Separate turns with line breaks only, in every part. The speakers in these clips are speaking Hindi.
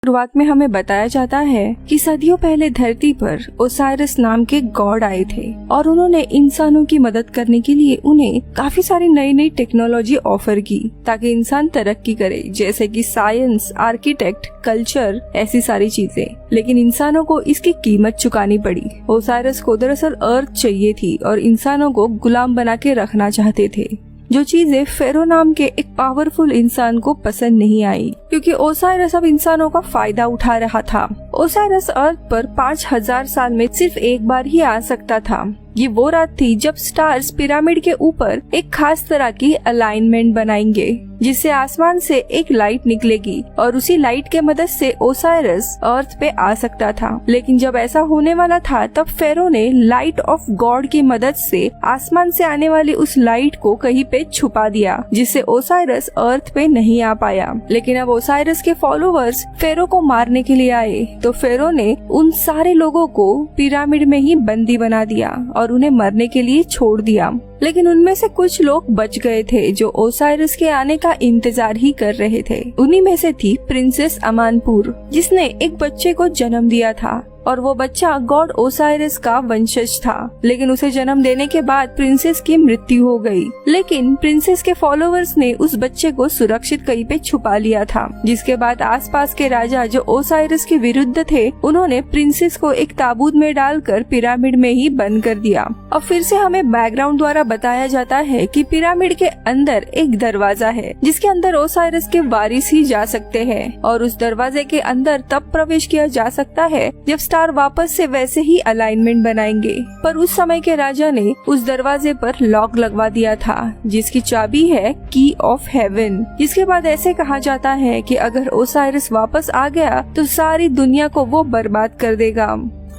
शुरुआत में हमें बताया जाता है कि सदियों पहले धरती पर ओसाइरस नाम के गॉड आए थे और उन्होंने इंसानों की मदद करने के लिए उन्हें काफी सारी नई नई टेक्नोलॉजी ऑफर की ताकि इंसान तरक्की करे, जैसे कि साइंस, आर्किटेक्ट, कल्चर, ऐसी सारी चीजें। लेकिन इंसानों को इसकी कीमत चुकानी पड़ी। ओसाइरस को दरअसल अर्थ चाहिए थी और इंसानों को गुलाम बना के रखना चाहते थे, जो चीजें फेरो नाम के एक पावरफुल इंसान को पसंद नहीं आई, क्योंकि ओसाइरस अब इंसानों का फायदा उठा रहा था। ओसाइरस अर्थ पर 5000 साल में सिर्फ एक बार ही आ सकता था। ये वो रात थी जब स्टार्स पिरामिड के ऊपर एक खास तरह की अलाइनमेंट बनाएंगे, जिससे आसमान से एक लाइट निकलेगी और उसी लाइट के मदद से ओसाइरस अर्थ पे आ सकता था। लेकिन जब ऐसा होने वाला था तब फेरो ने लाइट ऑफ गॉड की मदद से आसमान से आने वाली उस लाइट को कहीं पे छुपा दिया, जिससे ओसाइरस अर्थ पे नहीं आ पाया। लेकिन अब ओसाइरस के फॉलोवर्स फेरो को मारने के लिए आए तो फेरो ने उन सारे लोगों को पिरामिड में ही बंदी बना दिया और उन्हें मरने के लिए छोड़ दिया। लेकिन उनमें से कुछ लोग बच गए थे जो ओसाइरस के आने का इंतजार ही कर रहे थे। उन्हीं में से थी प्रिंसेस अमानपुर, जिसने एक बच्चे को जन्म दिया था और वो बच्चा गॉड ओसाइरस का वंशज था। लेकिन उसे जन्म देने के बाद प्रिंसेस की मृत्यु हो गई। लेकिन प्रिंसेस के फॉलोवर्स ने उस बच्चे को सुरक्षित कहीं पे छुपा लिया था, जिसके बाद आसपास के राजा जो ओसाइरस के विरुद्ध थे, उन्होंने प्रिंसेस को एक ताबूत में डालकर पिरामिड में ही बंद कर दिया। और फिर से हमें बैकग्राउंड द्वारा बताया जाता है कि पिरामिड के अंदर एक दरवाजा है, जिसके अंदर ओसाइरस के वारिस ही जा सकते हैं और उस दरवाजे के अंदर तब प्रवेश किया जा सकता है जब स्टार वापस से वैसे ही अलाइनमेंट बनाएंगे। पर उस समय के राजा ने उस दरवाजे पर लॉक लगवा दिया था, जिसकी चाबी है की ऑफ हेवन। जिसके बाद ऐसे कहा जाता है कि अगर ओसाइरस वापस आ गया तो सारी दुनिया को वो बर्बाद कर देगा।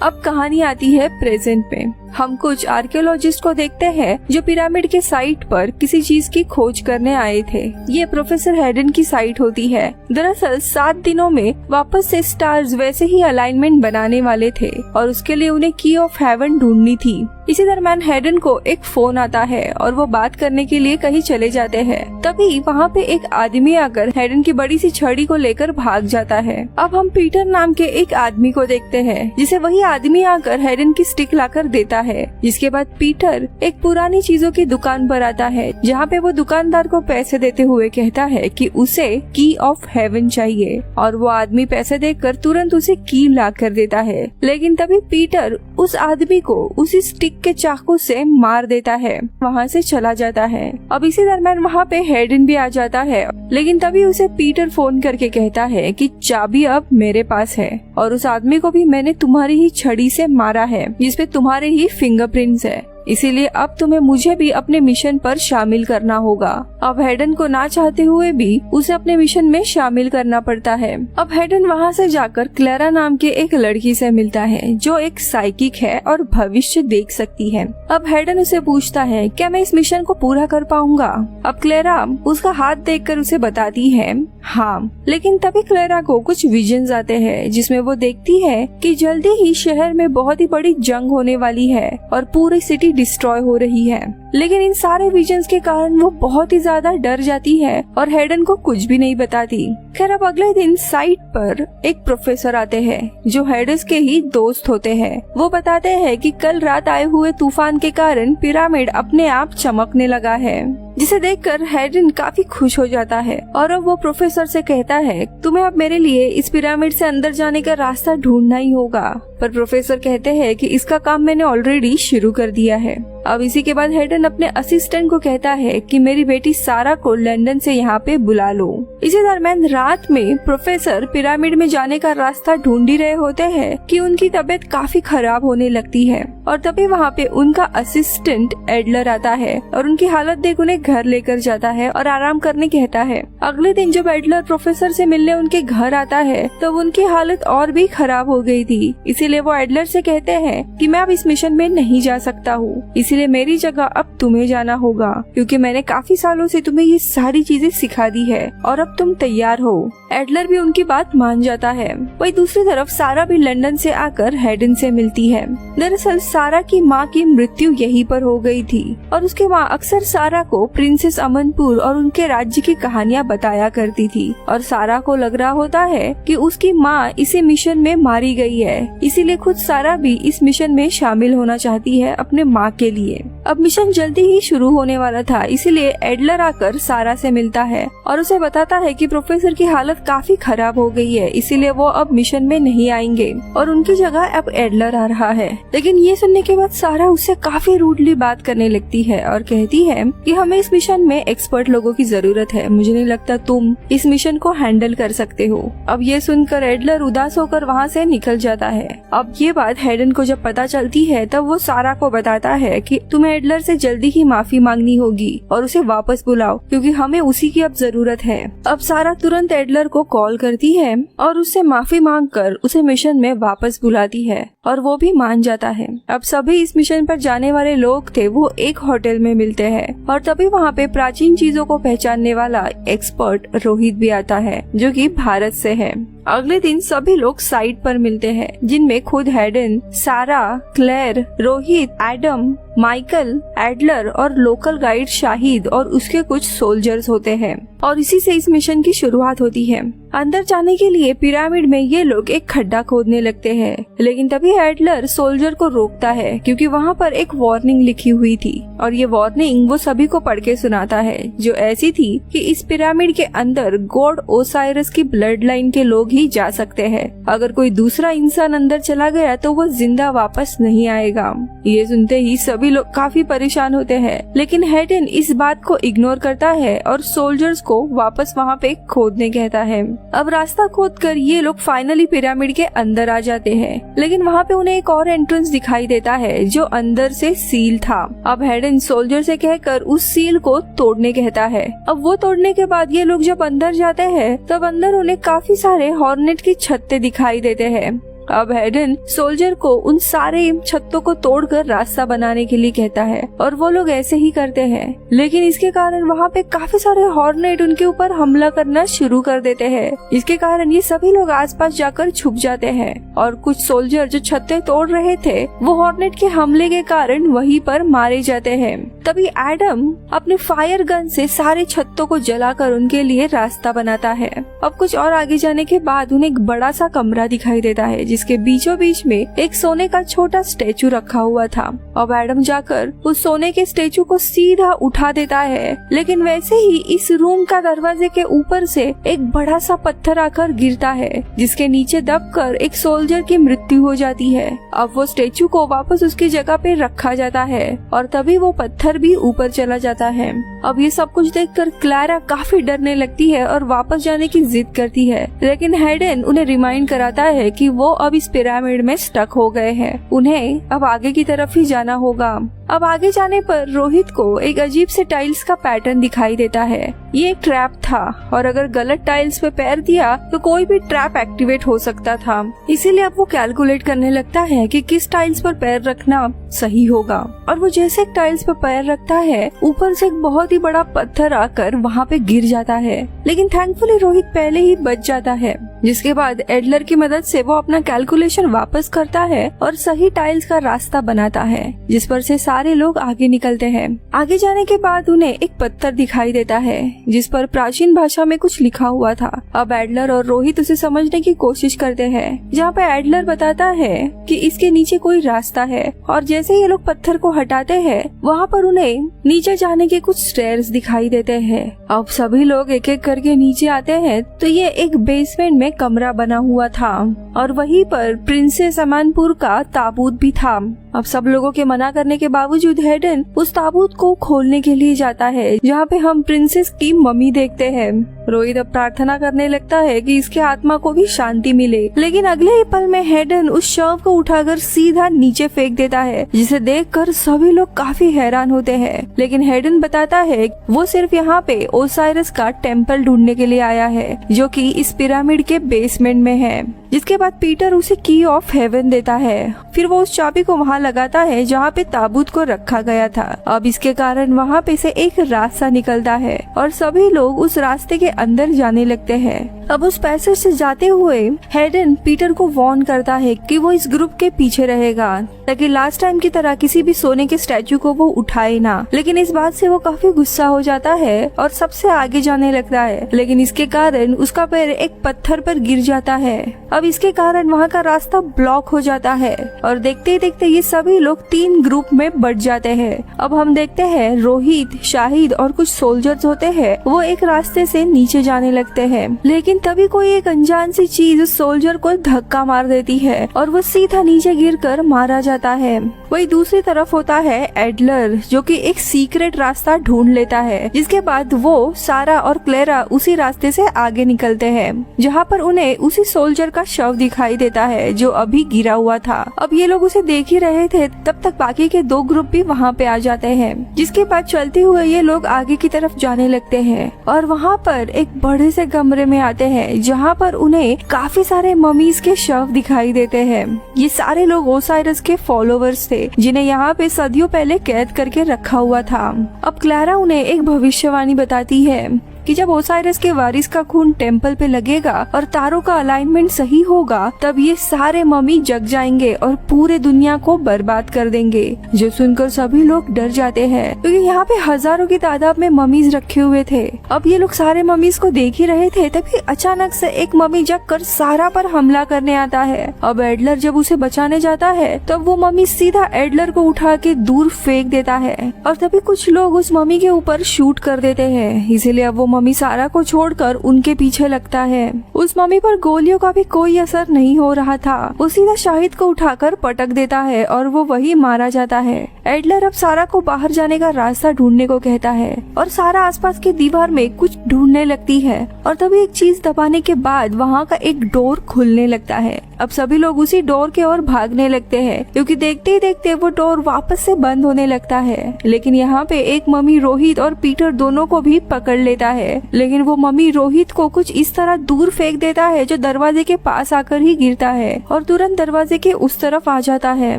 अब कहानी आती है प्रेजेंट में। हम कुछ आर्कियोलॉजिस्ट को देखते हैं जो पिरामिड के साइट पर किसी चीज की खोज करने आए थे। ये प्रोफेसर हेडन की साइट होती है। दरअसल 7 दिनों में वापस से स्टार्स वैसे ही अलाइनमेंट बनाने वाले थे और उसके लिए उन्हें की ऑफ हेवन ढूंढनी थी। इसी दरम्यान हेडन को एक फोन आता है और वो बात करने के लिए कहीं चले जाते हैं। तभी वहाँ पे एक आदमी आकर हेडन की बड़ी सी छड़ी को लेकर भाग जाता है। अब हम पीटर नाम के एक आदमी को देखते हैं, जिसे वही आदमी आकर हेडन की स्टिक लाकर देता है। जिसके बाद पीटर एक पुरानी चीजों की दुकान पर आता है, जहाँ पे वो दुकानदार को पैसे देते हुए कहता है कि उसे की ऑफ हेवन चाहिए और वो आदमी पैसे देकर तुरंत उसे की ला कर देता है। लेकिन तभी पीटर उस आदमी को उसी स्टिक के चाकू से मार देता है, वहाँ से चला जाता है। अब इसी दरम्यान वहाँ पे हेडन भी आ जाता है, लेकिन तभी उसे पीटर फोन करके कहता है कि चाबी अब मेरे पास है और उस आदमी को भी मैंने तुम्हारी ही छड़ी से मारा है, जिसपे तुम्हारे ही फिंगरप्रिंट्स है, इसीलिए अब तुम्हें मुझे भी अपने मिशन पर शामिल करना होगा। अब हेडन को ना चाहते हुए भी उसे अपने मिशन में शामिल करना पड़ता है। अब हेडन वहाँ से जाकर क्लेरा नाम के एक लड़की से मिलता है जो एक साइकिक है और भविष्य देख सकती है। अब हेडन उसे पूछता है क्या मैं इस मिशन को पूरा कर पाऊंगा। अब क्लेरा उसका हाथ देखकर उसे बताती है हाँ, लेकिन तभी क्लेरा को कुछ विजन्स आते हैं जिसमें वो देखती है कि जल्दी ही शहर में बहुत ही बड़ी जंग होने वाली है और पूरी सिटी डिस्ट्रॉय हो रही है। लेकिन इन सारे विजन्स के कारण वो बहुत ही ज्यादा डर जाती है और हेडन को कुछ भी नहीं बताती। खैर अब अगले दिन साइट पर एक प्रोफेसर आते हैं जो हेडस के ही दोस्त होते हैं। वो बताते हैं कि कल रात आए हुए तूफान के कारण पिरामिड अपने आप चमकने लगा है, जिसे देखकर हेडन काफी खुश हो जाता है और अब वो प्रोफेसर से कहता है तुम्हें अब मेरे लिए इस पिरामिड से अंदर जाने का रास्ता ढूंढना ही होगा। पर प्रोफेसर कहते हैं कि इसका काम मैंने ऑलरेडी शुरू कर दिया है। अब इसी के बाद हेडन अपने असिस्टेंट को कहता है कि मेरी बेटी सारा को लंदन से यहाँ पे बुला लो। इसी दरम्यान रात में प्रोफेसर पिरामिड में जाने का रास्ता ढूंढ ही रहे होते हैं कि उनकी तबीयत काफी खराब होने लगती है और तभी वहाँ पे उनका असिस्टेंट एडलर आता है और उनकी हालत देख उन्हें घर लेकर जाता है और आराम करने कहता है। अगले दिन जब एडलर प्रोफेसर से मिलने उनके घर आता है तो उनकी हालत और भी खराब हो गई थी, इसीलिए वो एडलर से कहते हैं कि मैं अब इस मिशन में नहीं जा सकता हूँ। इसीलिए मेरी जगह अब तुम्हें जाना होगा, क्योंकि मैंने काफी सालों से तुम्हें ये सारी चीजें सिखा दी है और अब तुम तैयार हो। एडलर भी उनकी बात मान जाता है। वही दूसरी तरफ सारा भी लंदन से आकर हेडन से मिलती है। दरअसल सारा की माँ की मृत्यु यहीं पर हो गई थी और उसके माँ अक्सर सारा को प्रिंसेस अमनपुर और उनके राज्य की कहानियाँ बताया करती थी और सारा को लग रहा होता है कि उसकी माँ इसी मिशन में मारी गई है, इसीलिए खुद सारा भी इस मिशन में शामिल होना चाहती है अपने माँ के लिए। अब मिशन जल्दी ही शुरू होने वाला था, इसीलिए एडलर आकर सारा से मिलता है और उसे बताता है कि प्रोफेसर की हालत काफी खराब हो गई है, इसीलिए वो अब मिशन में नहीं आएंगे और उनकी जगह अब एडलर आ रहा है। लेकिन ये सुनने के बाद सारा उससे काफी रूडली बात करने लगती है और कहती है कि हमें इस मिशन में एक्सपर्ट लोगों की जरूरत है, मुझे नहीं लगता तुम इस मिशन को हैंडल कर सकते हो। अब ये सुनकर एडलर उदास होकर वहाँ से निकल जाता है। अब ये बात हेडन को जब पता चलती है तब वो सारा को बताता है कि तुम्हें एडलर से जल्दी ही माफी मांगनी होगी और उसे वापस बुलाओ, क्योंकि हमें उसी की अब जरूरत है। अब सारा तुरंत एडलर को कॉल करती है और उससे माफी मांगकर उसे मिशन में वापस बुलाती है और वो भी मान जाता है। अब सभी इस मिशन पर जाने वाले लोग थे वो एक होटल में मिलते हैं और तभी वहाँ पे प्राचीन चीजों को पहचानने वाला एक्सपर्ट रोहित भी आता है, जो कि भारत से है। अगले दिन सभी लोग साइट पर मिलते हैं, जिनमें खुद Hayden, Sarah, Claire, Rohit, Adam, Michael, Adler और लोकल गाइड शाहिद और उसके कुछ सोल्जर्स होते हैं और इसी से इस मिशन की शुरुआत होती है। अंदर जाने के लिए पिरामिड में ये लोग एक खड्डा खोदने लगते हैं, लेकिन तभी एडलर सोल्जर को रोकता है क्योंकि वहाँ पर एक वार्निंग लिखी हुई थी और ये वार्निंग वो सभी को पढ़ के सुनाता है, जो ऐसी थी कि इस पिरामिड के अंदर गॉड ओसाइरस की ब्लड लाइन के लोग ही जा सकते हैं। अगर कोई दूसरा इंसान अंदर चला गया तो वो जिंदा वापस नहीं आएगा। ये सुनते ही सभी लोग काफी परेशान होते हैं, लेकिन हेडन इस बात को इग्नोर करता है और सोल्जर्स को वापस वहाँ पे खोदने कहता है। अब रास्ता खोदकर ये लोग फाइनली पिरामिड के अंदर आ जाते हैं, लेकिन वहाँ पे उन्हें एक और एंट्रेंस दिखाई देता है जो अंदर से सील था। अब हेडन सोल्जर से कहकर उस सील को तोड़ने कहता है। अब वो तोड़ने के बाद ये लोग जब अंदर जाते हैं तब अंदर उन्हें काफी सारे हॉर्नेट की छत्ते दिखाई देते हैं। अब हेडन सोल्जर को उन सारे छत्तों को तोड़कर रास्ता बनाने के लिए कहता है और वो लोग ऐसे ही करते हैं, लेकिन इसके कारण वहाँ पे काफी सारे हॉर्नेट उनके ऊपर हमला करना शुरू कर देते हैं। इसके कारण ये सभी लोग आसपास जाकर छुप जाते हैं और कुछ सोल्जर जो छत्ते तोड़ रहे थे वो हॉर्नेट के हमले के कारण वहीं पर मारे जाते हैं। तभी एडम अपने फायर गन से सारे छत्तों को जलाकर उनके लिए रास्ता बनाता है। अब कुछ और आगे जाने के बाद उन्हें एक बड़ा सा कमरा दिखाई देता है जिसके बीचों बीच में एक सोने का छोटा स्टेचू रखा हुआ था। अब एडम जाकर उस सोने के स्टेचू को सीधा उठा देता है, लेकिन वैसे ही इस रूम का दरवाजे के ऊपर से एक बड़ा सा पत्थर आकर गिरता है, जिसके नीचे दबकर एक सोल्जर की मृत्यु हो जाती है। अब वो स्टेचू को वापस उसकी जगह पे रखा जाता है और तभी वो पत्थर भी ऊपर चला जाता है। अब ये सब कुछ देखकर क्लारा काफी डरने लगती है और वापस जाने की जिद करती है, लेकिन हेडन उन्हें रिमाइंड कराता है कि वो अब इस पिरामिड में स्टक हो गए हैं, उन्हें अब आगे की तरफ ही जाना होगा। अब आगे जाने पर रोहित को एक अजीब से टाइल्स का पैटर्न दिखाई देता है। ये एक ट्रैप था और अगर गलत टाइल्स पे पैर दिया तो कोई भी ट्रैप एक्टिवेट हो सकता था, इसीलिए अब वो कैलकुलेट करने लगता है कि किस टाइल्स पर पैर रखना सही होगा। और वो जैसे एक टाइल्स पर पैर रखता है, ऊपर से एक बहुत ही बड़ा पत्थर आकर वहाँ पे गिर जाता है, लेकिन थैंकफुली रोहित पहले ही बच जाता है। जिसके बाद एडलर की मदद से वो अपना कैलकुलेशन वापस करता है और सही टाइल्स का रास्ता बनाता है, जिस पर से सारे लोग आगे निकलते हैं। आगे जाने के बाद उन्हें एक पत्थर दिखाई देता है जिस पर प्राचीन भाषा में कुछ लिखा हुआ था। अब एडलर और रोहित उसे समझने की कोशिश करते हैं, जहाँ पे एडलर बताता है कि इसके नीचे कोई रास्ता है और जैसे ये लोग पत्थर को हटाते हैं वहाँ पर उन्हें नीचे जाने के कुछ स्टेयर्स दिखाई देते हैं। अब सभी लोग एक एक करके नीचे आते हैं तो ये एक बेसमेंट में कमरा बना हुआ था और वहीं पर प्रिंसेस अमानपुर का ताबूत भी था। अब सब लोगों के मना करने के बावजूद हेडन उस ताबूत को खोलने के लिए जाता है, जहाँ पे हम प्रिंसेस की मम्मी देखते हैं। रोहित अब प्रार्थना करने लगता है कि इसके आत्मा को भी शांति मिले, लेकिन अगले ही पल में हेडन उस शव को उठाकर सीधा नीचे फेंक देता है, जिसे देखकर सभी लोग काफी हैरान होते हैं। लेकिन हेडन बताता है वो सिर्फ यहाँ पे ओसाइरस का टेम्पल ढूंढने के लिए आया है, जो कि इस पिरामिड के बेसमेंट में है। जिसके बाद पीटर उसे की ऑफ हेवन देता है। फिर वो उस चाबी को वहाँ लगाता है जहाँ पे ताबूत को रखा गया था। अब इसके कारण वहाँ पे से एक रास्ता निकलता है और सभी लोग उस रास्ते के अंदर जाने लगते हैं। अब उस पैसेज से जाते हुए हेडन पीटर को वार्न करता है कि वो इस ग्रुप के पीछे रहेगा, ताकि लास्ट टाइम की तरह किसी भी सोने के स्टैचू को वो उठाए ना। लेकिन इस बात से वो काफी गुस्सा हो जाता है और सबसे आगे जाने लगता है, लेकिन इसके कारण उसका पैर एक पत्थर पर गिर जाता है। अब इसके कारण वहाँ का रास्ता ब्लॉक हो जाता है और देखते ही देखते ये सभी लोग 3 ग्रुप में बट जाते हैं। अब हम देखते हैं रोहित, शाहिद और कुछ सोल्जर्स होते हैं, वो एक रास्ते से नीचे जाने लगते हैं। लेकिन तभी कोई एक अनजान सी चीज उस सोल्जर को धक्का मार देती है और वो सीधा नीचे गिरकर मारा जाता है। वही दूसरी तरफ होता है एडलर, जो कि एक सीक्रेट रास्ता ढूंढ लेता है। जिसके बाद वो, सारा और क्लेरा उसी रास्ते से आगे निकलते हैं, जहाँ पर उन्हें उसी सोल्जर का शव दिखाई देता है जो अभी गिरा हुआ था। अब ये लोग उसे देख ही रहे थे, तब तक बाकी के 2 ग्रुप भी वहाँ पे आ जाते हैं। जिसके बाद चलते हुए ये लोग आगे की तरफ जाने लगते हैं और वहाँ पर एक बड़े से कमरे में आते हैं, जहाँ पर उन्हें काफी सारे ममीज के शव दिखाई देते हैं। ये सारे लोग ओसाइरस के फॉलोवर्स थे, जिन्हें यहाँ पे सदियों पहले कैद करके रखा हुआ था। अब क्लारा उन्हें एक भविष्यवाणी बताती है कि जब ओसाइरस के वारिस का खून टेम्पल पे लगेगा और तारों का अलाइनमेंट सही होगा, तब ये सारे मम्मी जग जाएंगे और पूरे दुनिया को बर्बाद कर देंगे। जो सुनकर सभी लोग डर जाते हैं, क्योंकि यहाँ पे हजारों की तादाद में मम्मीज रखे हुए थे। अब ये लोग सारे मम्मीज को देख ही रहे थे, तभी अचानक से एक मम्मी जग कर सारा पर हमला करने आता है। अब एडलर जब उसे बचाने जाता है, तब वो मम्मी सीधा एडलर को उठा के दूर फेंक देता है और तभी कुछ लोग उस मम्मी के ऊपर शूट कर देते हैं। इसीलिए अब वो मम्मी सारा को छोड़कर उनके पीछे लगता है। उस मम्मी पर गोलियों का भी कोई असर नहीं हो रहा था। वो सीधा शाहिद को उठाकर पटक देता है और वो वही मारा जाता है। एडलर अब सारा को बाहर जाने का रास्ता ढूंढने को कहता है और सारा आसपास की दीवार में कुछ ढूंढने लगती है और तभी एक चीज दबाने के बाद वहाँ का एक डोर खुलने लगता है। अब सभी लोग उसी डोर के ओर भागने लगते हैं, क्योंकि देखते ही देखते वो डोर वापस से बंद होने लगता है। लेकिन यहाँ पे एक मम्मी रोहित और पीटर दोनों को भी पकड़ लेता है, लेकिन वो मम्मी रोहित को कुछ इस तरह दूर फेंक देता है जो दरवाजे के पास आकर ही गिरता है और तुरंत दरवाजे के उस तरफ आ जाता है।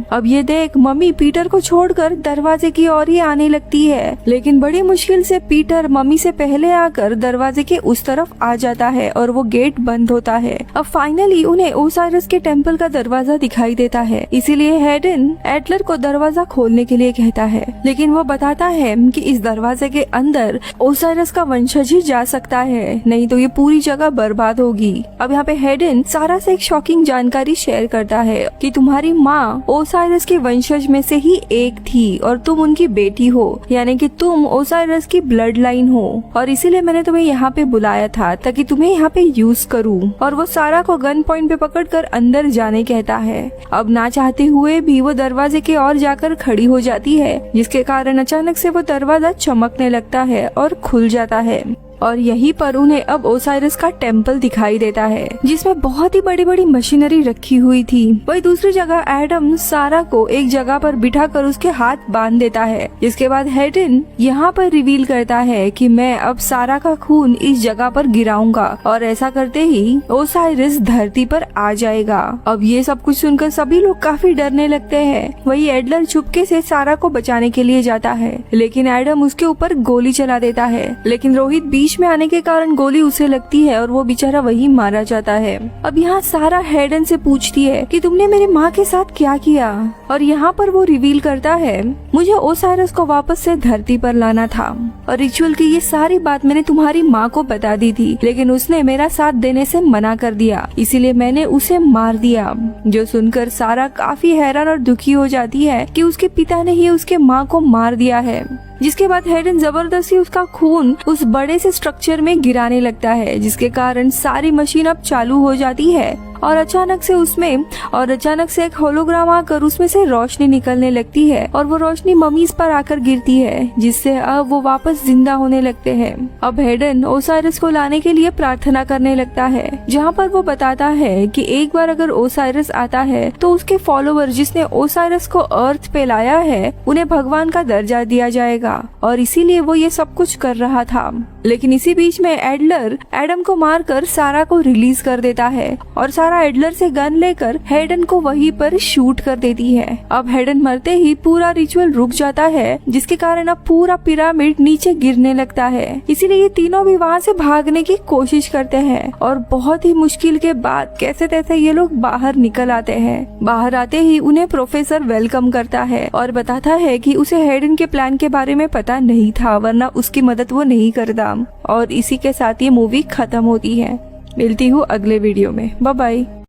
अब ये देख मम्मी पीटर को छोड़कर दरवाजे की ओर ही आने लगती है, लेकिन बड़ी मुश्किल से पीटर मम्मी से पहले आकर दरवाजे के उस तरफ आ जाता है और वो गेट बंद होता है। अब फाइनली उन्हें ओसाइरस के टेम्पल का दरवाजा दिखाई देता है, इसीलिए हेडन एडलर को दरवाजा खोलने के लिए कहता है, लेकिन वो बताता है कि इस दरवाजे के अंदर ओसाइरस का वंशज ही जा सकता है, नहीं तो ये पूरी जगह बर्बाद होगी। अब यहाँ पे हेडन सारा से एक शॉकिंग जानकारी शेयर करता है कि तुम्हारी माँ ओसाइरस के वंशज में से ही एक थी और तुम उनकी बेटी हो, यानी कि तुम ओसाइरस की ब्लड लाइन हो और इसीलिए मैंने तुम्हें यहाँ पे बुलाया था ताकि तुम्हें यहाँ पे यूज करूँ। और वो सारा को गन पॉइंट पे पकड़कर अंदर जाने कहता है। अब ना चाहते हुए भी वो दरवाजे के ओर जाकर खड़ी हो जाती है, जिसके कारण अचानक से वो दरवाजा चमकने लगता है और खुल जाता है और यहीं पर उन्हें अब ओसाइरस का टेम्पल दिखाई देता है, जिसमें बहुत ही बड़ी बड़ी मशीनरी रखी हुई थी। वही दूसरी जगह एडम सारा को एक जगह पर बिठाकर उसके हाथ बांध देता है, जिसके बाद हेडन यहाँ पर रिवील करता है कि मैं अब सारा का खून इस जगह पर गिराऊंगा और ऐसा करते ही ओसाइरस धरती पर आ जाएगा। अब ये सब कुछ सुनकर सभी लोग काफी डरने लगते हैं। वही एडलर चुपके से सारा को बचाने के लिए जाता है, लेकिन एडम उसके ऊपर गोली चला देता है, लेकिन रोहित बीच में आने के कारण गोली उसे लगती है और वो बेचारा वही मारा जाता है। अब यहाँ सारा हेडन से पूछती है कि तुमने मेरी माँ के साथ क्या किया, और यहाँ पर वो रिवील करता है मुझे ओसाइरस को वापस से धरती पर लाना था और रिचुअल की ये सारी बात मैंने तुम्हारी माँ को बता दी थी, लेकिन उसने मेरा साथ देने से मना कर दिया, इसीलिए मैंने उसे मार दिया। जो सुनकर सारा काफी हैरान और दुखी हो जाती है कि उसके पिता ने ही उसके माँ को मार दिया है। जिसके बाद हेडन जबरदस्ती उसका खून उस बड़े से स्ट्रक्चर में गिराने लगता है, जिसके कारण सारी मशीन अब चालू हो जाती है और अचानक से एक होलोग्राम आकर उसमें से रोशनी निकलने लगती है और वो रोशनी मम्मीज पर आकर गिरती है, जिससे अब वो वापस जिंदा होने लगते हैं। अब हेडन ओसाइरस को लाने के लिए प्रार्थना करने लगता है, जहाँ पर वो बताता है कि एक बार अगर ओसाइरस आता है तो उसके फॉलोवर जिसने ओसाइरस को अर्थ पे लाया है उन्हें भगवान का दर्जा दिया जाएगा, और इसीलिए वो ये सब कुछ कर रहा था। लेकिन इसी बीच में एडलर एडम को मारकर सारा को रिलीज कर देता है और सारा एडलर से गन लेकर हेडन को वहीं पर शूट कर देती है। अब हेडन मरते ही पूरा रिचुअल रुक जाता है, जिसके कारण अब पूरा पिरामिड नीचे गिरने लगता है। इसीलिए ये तीनों भी वहाँ से भागने की कोशिश करते हैं और बहुत ही मुश्किल के बाद कैसे तैसे ये लोग बाहर निकल आते हैं। बाहर आते ही उन्हें प्रोफेसर वेलकम करता है और बताता है कि उसे हेडन के प्लान के बारे में पता नहीं था, वरना उसकी मदद वो नहीं करता। और इसी के साथ ये मूवी खत्म होती है। मिलती हूँ अगले वीडियो में। Bye bye.